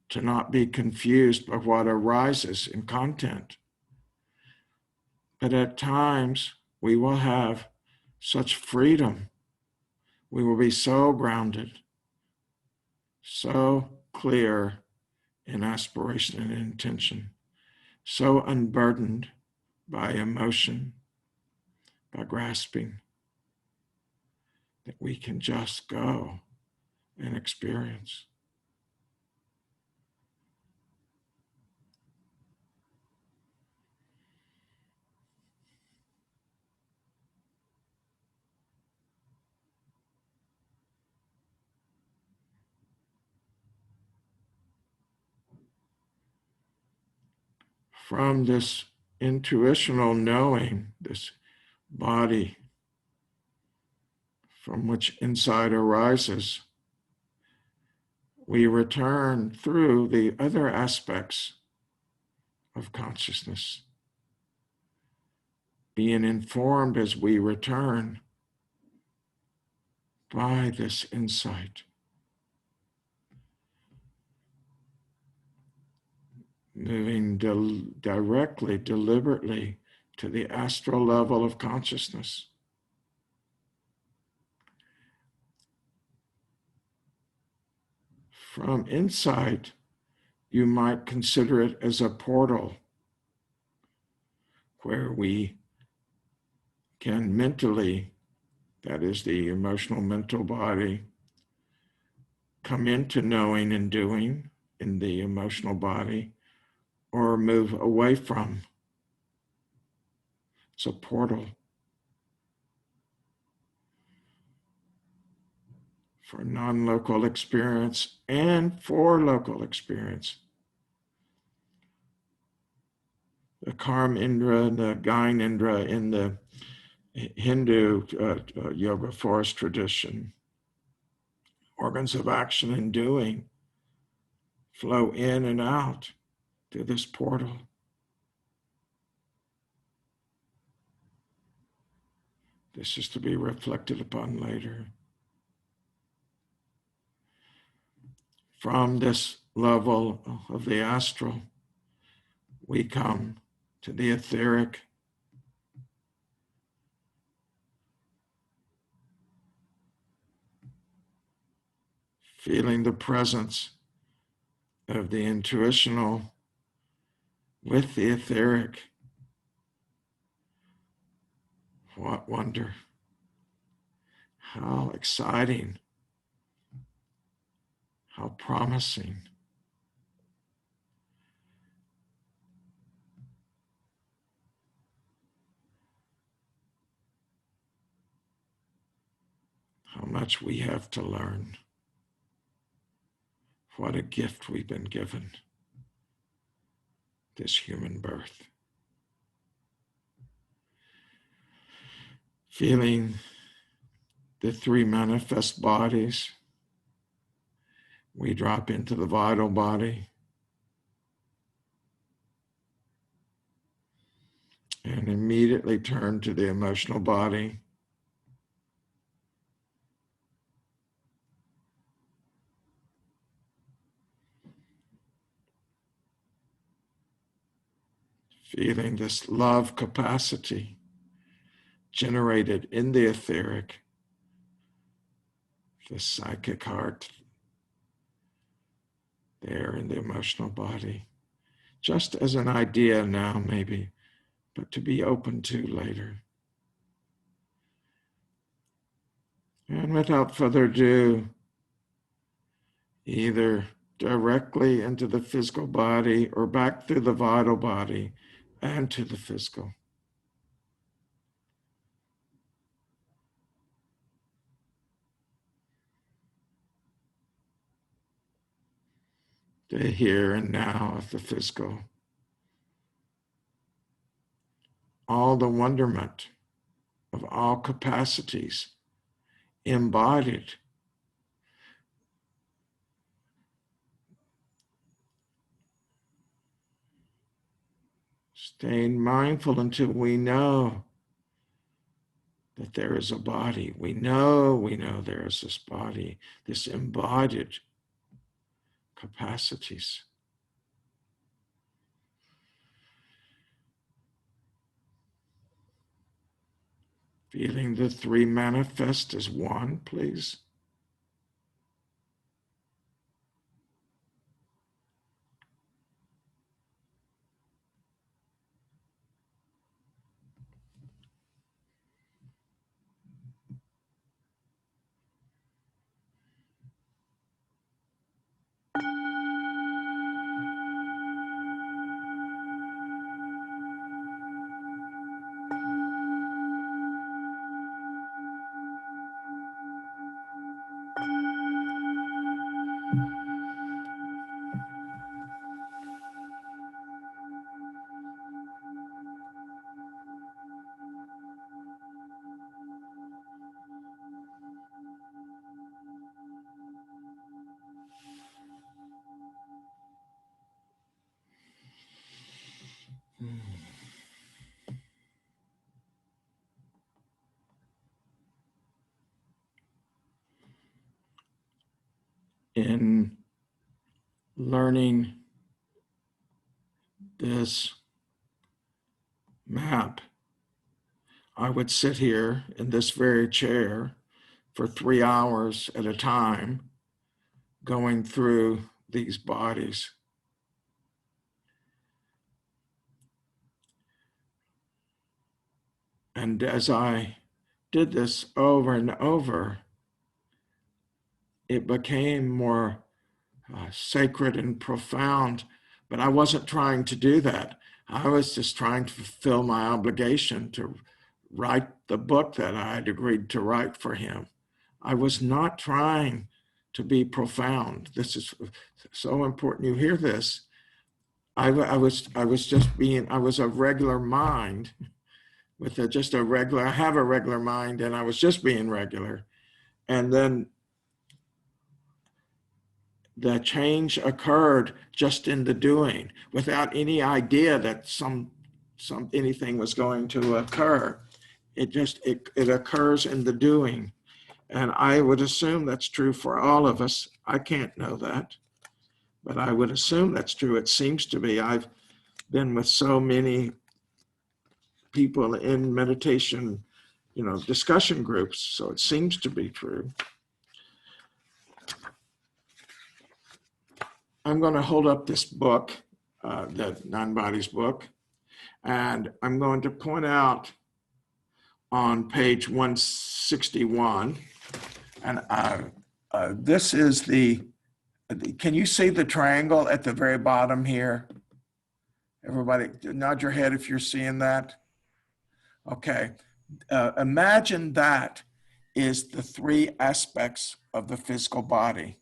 to not be confused by what arises in content. But at times, we will have such freedom. We will be so grounded, so clear in aspiration and intention, so unburdened by emotion, by grasping, that we can just go and experience. From this intuitional knowing, this body from which insight arises, we return through the other aspects of consciousness, being informed as we return by this insight, moving directly, deliberately to the astral level of consciousness. From insight, you might consider it as a portal where we can mentally, that is the emotional mental body, come into knowing and doing in the emotional body, or move away from. It's a portal for non-local experience and for local experience. The Karma Indra and the Gyan Indra in the Hindu yoga forest tradition, organs of action and doing, flow in and out through this portal. This is to be reflected upon later. From this level of the astral, we come to the etheric, feeling the presence of the intuitional with the etheric. What wonder! How exciting! How promising! How much we have to learn. What a gift we've been given, this human birth. Feeling the three manifest bodies, we drop into the vital body and immediately turn to the emotional body. Feeling this love capacity generated in the etheric, the psychic heart there in the emotional body. Just as an idea now, maybe, but to be open to later. And without further ado, either directly into the physical body or back through the vital body and to the physical. The here and now of the physical. All the wonderment of all capacities embodied. Staying mindful until we know that there is a body. We know there is this body, this embodied capacities. Feeling the three manifest as one, please. In learning this map, I would sit here in this very chair for 3 hours at a time, going through these bodies. And as I did this over and over, it became more sacred and profound, but I wasn't trying to do that. I was just trying to fulfill my obligation to write the book that I had agreed to write for him. I was not trying to be profound. This is so important. You hear this. I was a regular mind with I have a regular mind, and I was just being regular. And then the change occurred just in the doing, without any idea that anything was going to occur. It occurs in the doing. And I would assume that's true for all of us. I can't know that, but I would assume that's true. It seems to be. I've been with so many people in meditation, discussion groups, so it seems to be true. I'm going to hold up this book, the Non-Bodies book, and I'm going to point out on page 161, and this is can you see the triangle at the very bottom here? Everybody nod your head if you're seeing that. Okay, imagine that is the three aspects of the physical body.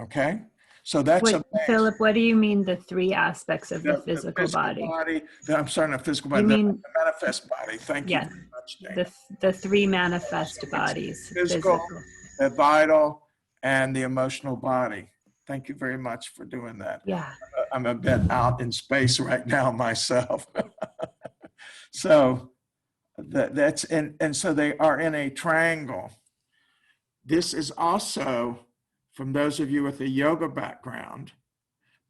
Okay, so that's Philip, what do you mean the three aspects of the physical body? I'm sorry, not physical body, the manifest body. Thank you very much, Dana. The three manifest bodies. Physical, the vital, and the emotional body. Thank you very much for doing that. Yeah. I'm a bit out in space right now myself. So so they are in a triangle. This is also, from those of you with a yoga background,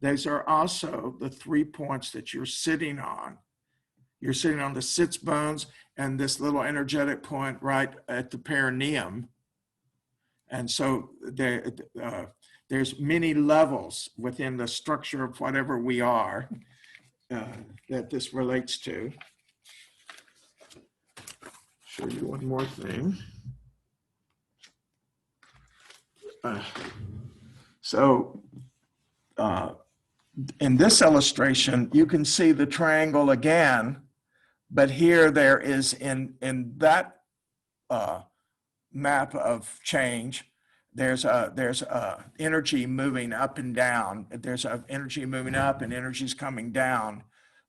those are also the 3 points that you're sitting on. You're sitting on the sits bones and this little energetic point right at the perineum. And so there's many levels within the structure of whatever we are that this relates to. Show you one more thing. In this illustration, you can see the triangle again, but here there is in that map of change, there's energy moving up and down. There's energy moving up and energy's coming down.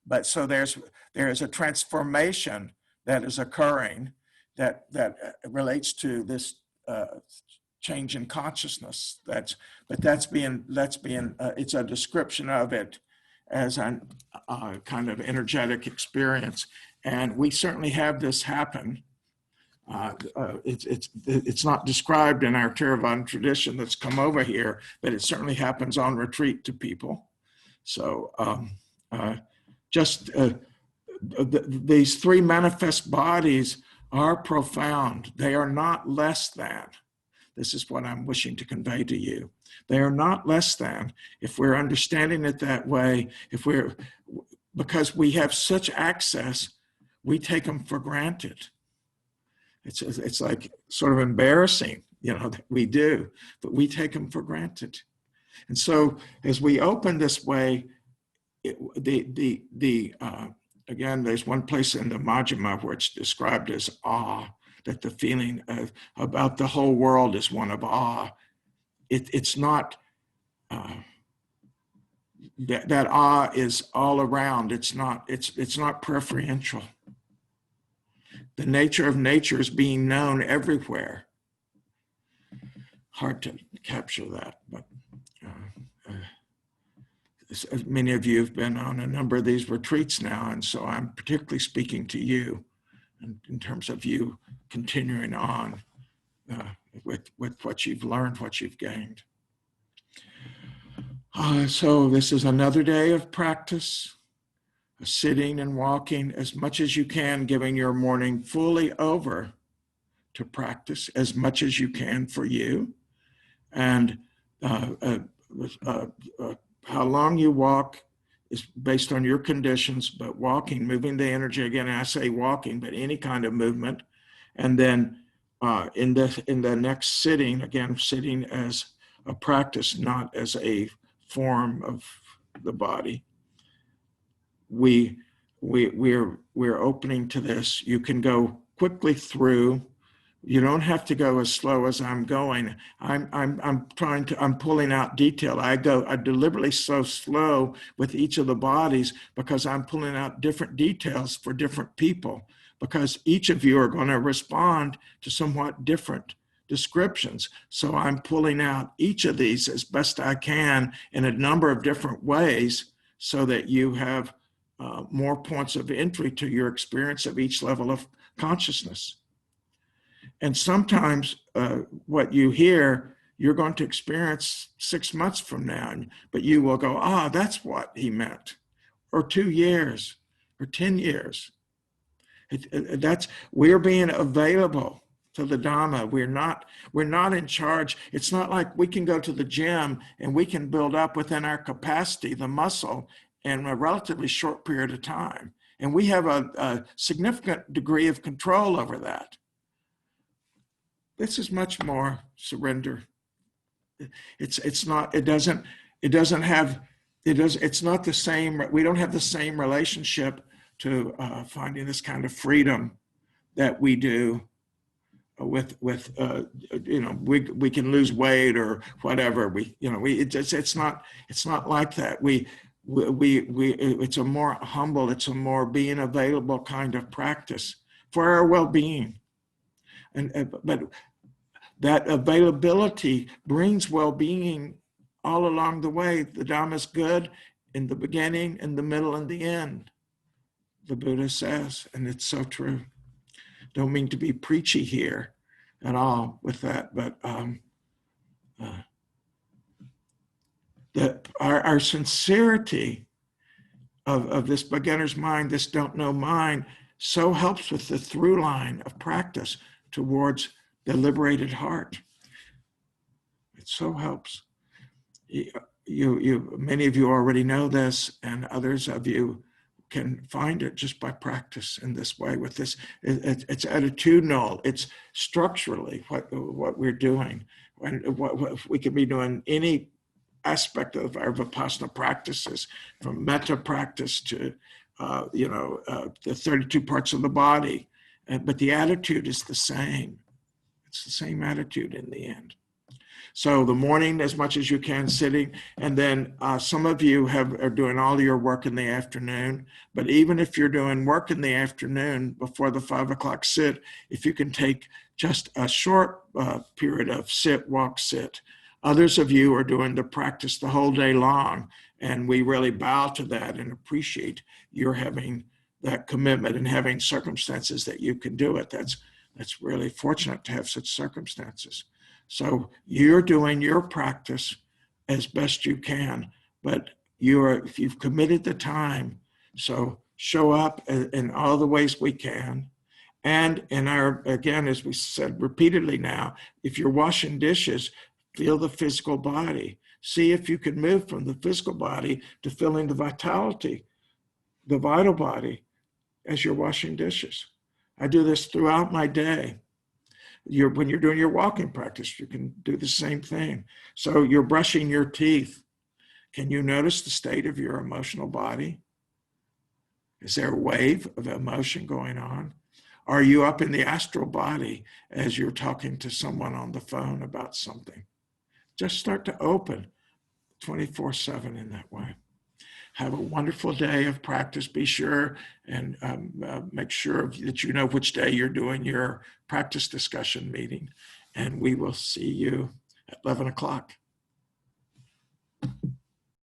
But so there is a transformation that is occurring. that relates to this change in consciousness. It's a description of it as a kind of energetic experience, and we certainly have this happen. It's not described in our Theravada tradition that's come over here, but it certainly happens on retreat to people. So these three manifest bodies are profound. They are not less than. This is what I'm wishing to convey to you. They are not less than. If we're understanding it that way, because we have such access, we take them for granted. It's like sort of embarrassing, that we do, but we take them for granted. And so as we open this way, again, there's one place in the Majjhima where it's described as awe, that the feeling about the whole world is one of awe. It's not, that awe is all around. It's not preferential. The nature of nature is being known everywhere. Hard to capture that, but many of you have been on a number of these retreats now, and so I'm particularly speaking to you in terms of you continuing on with what you've learned, what you've gained. So this is another day of practice, sitting and walking as much as you can, giving your morning fully over to practice as much as you can for you. And how long you walk is based on your conditions, but walking, moving the energy, again, I say walking, but any kind of movement. And then in the next sitting, again, sitting as a practice, not as a form of the body. We're opening to this. You can go quickly through. You don't have to go as slow as I'm going. I'm pulling out detail. I deliberately so slow with each of the bodies because I'm pulling out different details for different people, because each of you are going to respond to somewhat different descriptions. So I'm pulling out each of these as best I can in a number of different ways so that you have more points of entry to your experience of each level of consciousness. And sometimes what you hear, you're going to experience 6 months from now, but you will go, that's what he meant, or 2 years, or 10 years. We're being available to the Dhamma. We're not in charge. It's not like we can go to the gym and we can build up within our capacity the muscle in a relatively short period of time. And we have a significant degree of control over that. This is much more surrender. It's not the same. We don't have the same relationship to finding this kind of freedom that we do with we can lose weight or whatever. It's not like that. It's a more humble, it's a more being available kind of practice for our well-being. But that availability brings well-being all along the way. The Dhamma is good in the beginning, in the middle, and the end, the Buddha says, and it's so true. Don't mean to be preachy here at all with that, but our sincerity of this beginner's mind, this don't know mind, so helps with the through line of practice towards the liberated heart. It so helps. Many of you already know this, and others of you can find it just by practice in this way. With this, it's attitudinal. It's structurally what we're doing, and what we could be doing any aspect of our Vipassana practices, from metta practice to the 32 parts of the body, but the attitude is the same. It's the same attitude in the end. So the morning as much as you can sitting, and then some of you are doing all your work in the afternoon. But even if you're doing work in the afternoon before the 5 o'clock sit, if you can take just a short period of sit, walk, sit. Others of you are doing the practice the whole day long, and we really bow to that and appreciate your having that commitment and having circumstances that you can do it. That's really fortunate to have such circumstances. So you're doing your practice as best you can, but if you've committed the time, so show up in all the ways we can. And again, as we said repeatedly now, if you're washing dishes, feel the physical body. See if you can move from the physical body to feeling the vitality, the vital body as you're washing dishes. I do this throughout my day. When you're doing your walking practice, you can do the same thing. So you're brushing your teeth. Can you notice the state of your emotional body? Is there a wave of emotion going on? Are you up in the astral body as you're talking to someone on the phone about something? Just start to open 24/7 in that way. Have a wonderful day of practice. Be sure and make sure that you know which day you're doing your practice discussion meeting. And we will see you at 11 o'clock.